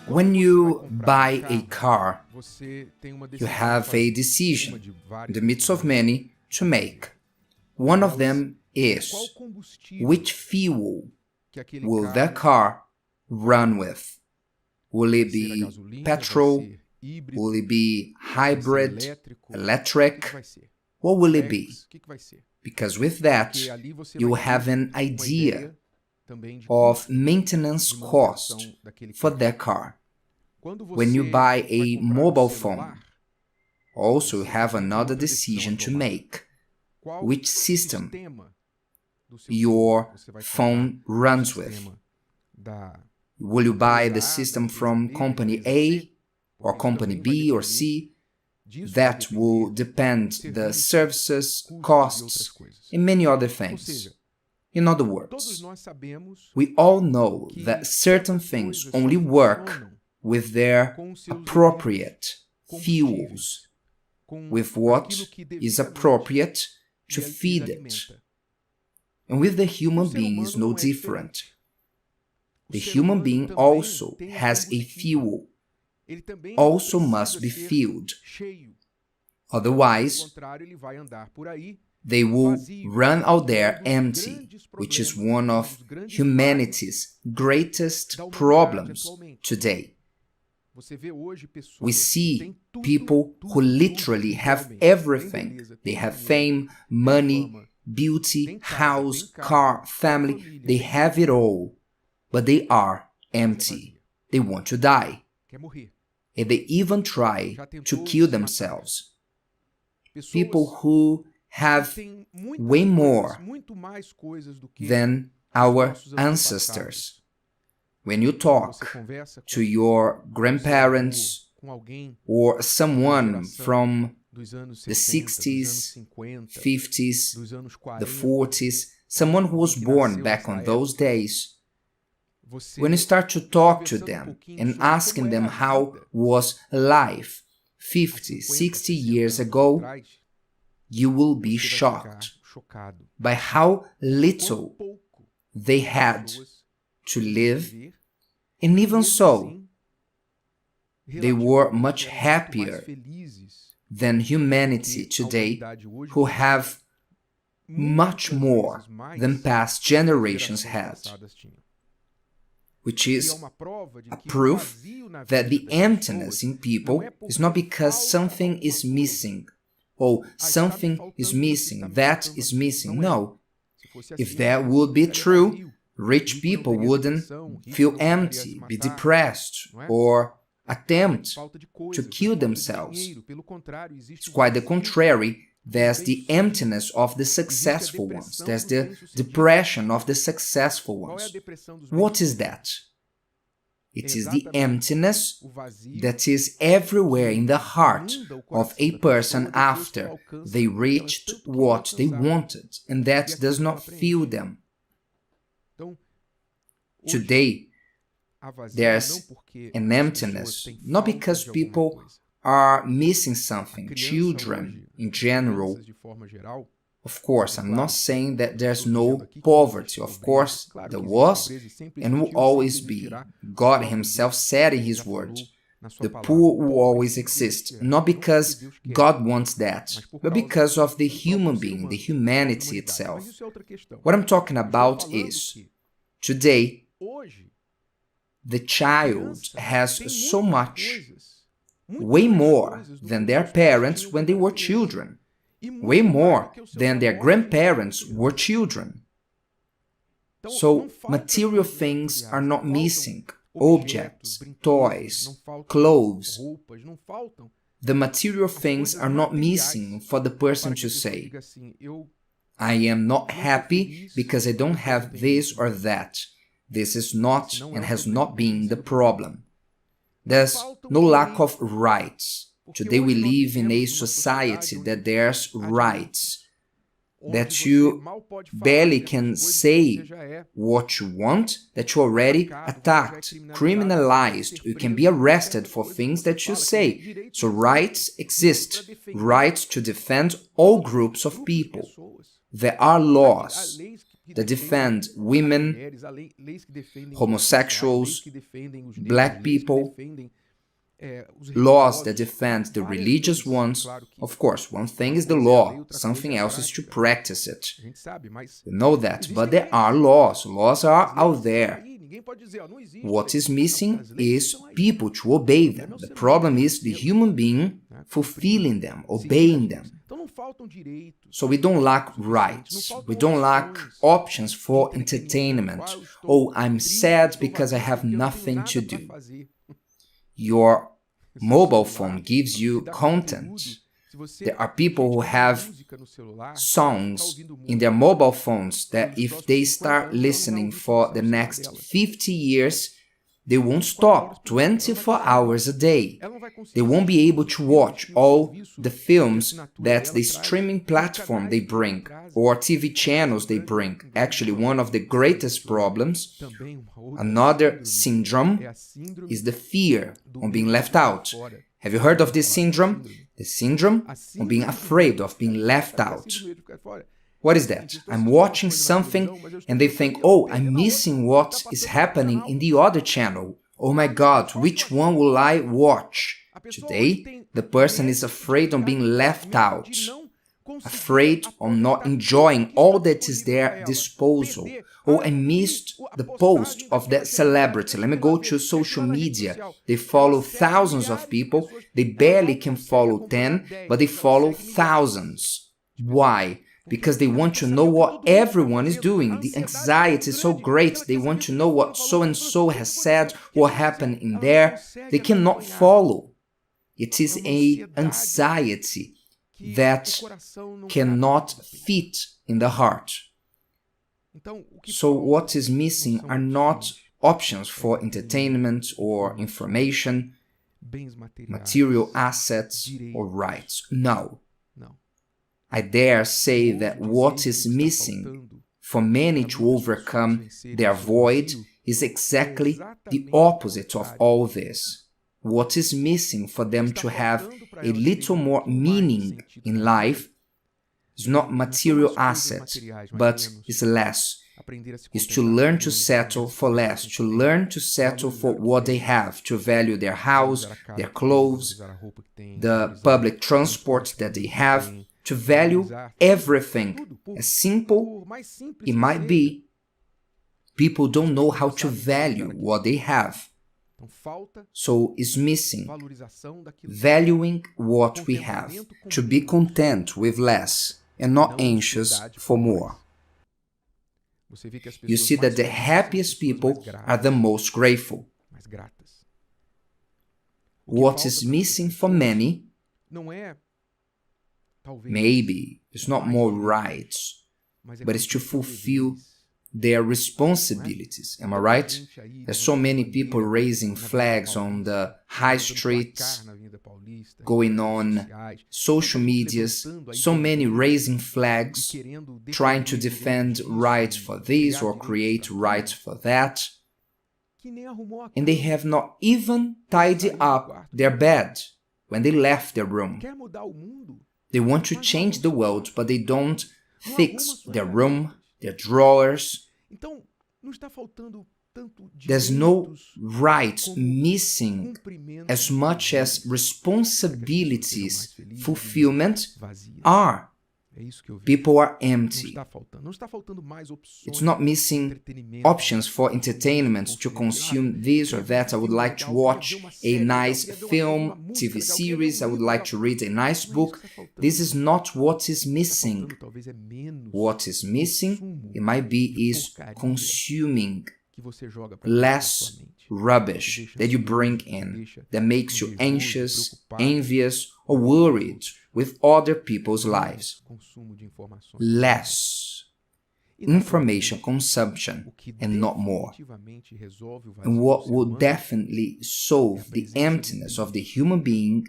When you buy a car, you have a decision in the midst of many to make. One of them is which fuel will that car run with? Will it be petrol? Will it be hybrid, electric? What will it be? Because with that, you have an idea of maintenance cost for that car. When you buy a mobile phone, also you have another decision to make. Which system your phone runs with? Will you buy the system from company A or company B or C? That will depend the services, costs, and many other things. In other words, we all know that certain things only work with their appropriate fuels, with what is appropriate to feed it. And with the human being is no different. The human being also has a fuel, also must be filled. Otherwise, they will run out there empty, which is one of humanity's greatest problems today. We see people who literally have everything. They have fame, money, beauty, house, car, family. They have it all, but they are empty. They want to die. And they even try to kill themselves. People who have way more than our ancestors. When you talk to your grandparents or someone from the 60s, 50s, the 40s, someone who was born back on those days, when you start to talk to them and asking them how was life 50, 60 years ago, you will be shocked by how little they had to live, and even so, they were much happier than humanity today, who have much more than past generations had, which is a proof that the emptiness in people is not because something is missing, or something is missing, that is missing. No. If that would be true, rich people wouldn't feel empty, be depressed, or attempt to kill themselves. It's quite the contrary. There's the emptiness of the successful ones. There's the depression of the successful ones. What is that? It is the emptiness that is everywhere in the heart of a person after they reached what they wanted, and that does not fill them. Today, there's an emptiness, not because people are missing something, children in general. Of course, I'm not saying that there's no poverty. Of course, there was and will always be. God himself said in his word, the poor will always exist, not because God wants that, but because of the human being, the humanity itself. What I'm talking about is, today, the child has so much, way more than their parents when they were children, way more than their grandparents were children. So material things are not missing, objects, toys, clothes. The material things are not missing for the person to say, I am not happy because I don't have this or that. This is not and has not been the problem. There's no lack of rights. Today we live in a society that there's rights, that you barely can say what you want, that you're already attacked, criminalized, you can be arrested for things that you say. So rights exist, rights to defend all groups of people. There are laws that defend women, homosexuals, black people, laws that defend the religious ones. Of course, one thing is the law, something else is to practice it. We know that, but there are laws. Laws are out there. What is missing is people to obey them. The problem is the human being fulfilling them, obeying them. So we don't lack rights. We don't lack options for entertainment. Oh, I'm sad because I have nothing to do. Your mobile phone gives you content. There are people who have songs in their mobile phones that if they start listening for the next 50 years, they won't stop 24 hours a day. They won't be able to watch all the films that the streaming platform they bring or TV channels they bring. Actually, one of the greatest problems, another syndrome, is the fear of being left out. Have you heard of this syndrome? The syndrome of being afraid of being left out. What is that? I'm watching something and they think, oh, I'm missing what is happening in the other channel. Oh my God, which one will I watch? Today, the person is afraid of being left out, afraid of not enjoying all that is their disposal. Oh, I missed the post of that celebrity. Let me go to social media. They follow thousands of people. They barely can follow 10, but they follow thousands. Why? Because they want to know what everyone is doing. The anxiety is so great. They want to know what so-and-so has said, what happened in there. They cannot follow. It is an anxiety that cannot fit in the heart. So what is missing are not options for entertainment or information, material assets or rights. No. I dare say that what is missing for many to overcome their void is exactly the opposite of all this. What is missing for them to have a little more meaning in life is not material assets, but is less. Is to learn to settle for less, to learn to settle for what they have, to value their house, their clothes, the public transport that they have, to value everything. As simple it might be, people don't know how to value what they have. So it's missing valuing what we have, to be content with less and not anxious for more. You see that the happiest people are the most grateful. What is missing for many, maybe it's not more rights, but it's to fulfill their responsibilities. Am I right? There's so many people raising flags on the high streets, going on social medias, so many raising flags, trying to defend rights for this or create rights for that. And they have not even tidied up their bed when they left their room. They want to change the world, but they don't fix their room, their drawers. There's no rights missing as much as responsibilities, fulfillment are. People are empty. It's not missing options for entertainment to consume this or that. I would like to watch a nice film, TV series. I would like to read a nice book. This is not what is missing. What is missing, it might be, is consuming less rubbish that you bring in, that makes you anxious, envious, or worried with other people's lives. Less information consumption and not more. And what will definitely solve the emptiness of the human being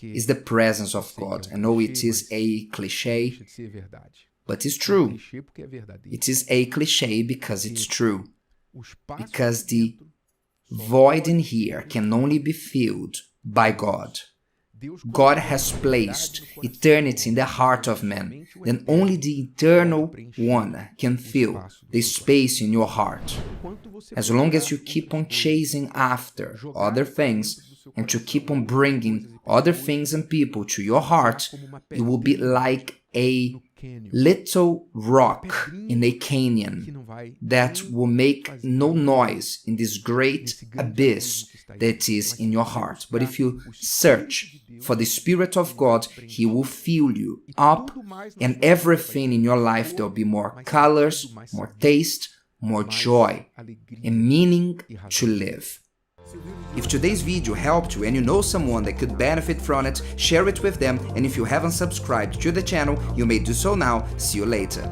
is the presence of God. I know it is a cliché, but it's true. It is a cliché because it's true. Because the void in here can only be filled by God. God has placed eternity in the heart of man, then only the Eternal One can fill the space in your heart. As long as you keep on chasing after other things and to keep on bringing other things and people to your heart, it will be like a little rock in a canyon that will make no noise in this great abyss that is in your heart. But if you search for the Spirit of God, He will fill you up, and everything in your life, there will be more colors, more taste, more joy, and meaning to live. If today's video helped you and you know someone that could benefit from it, share it with them, and if you haven't subscribed to the channel, you may do so now. See you later.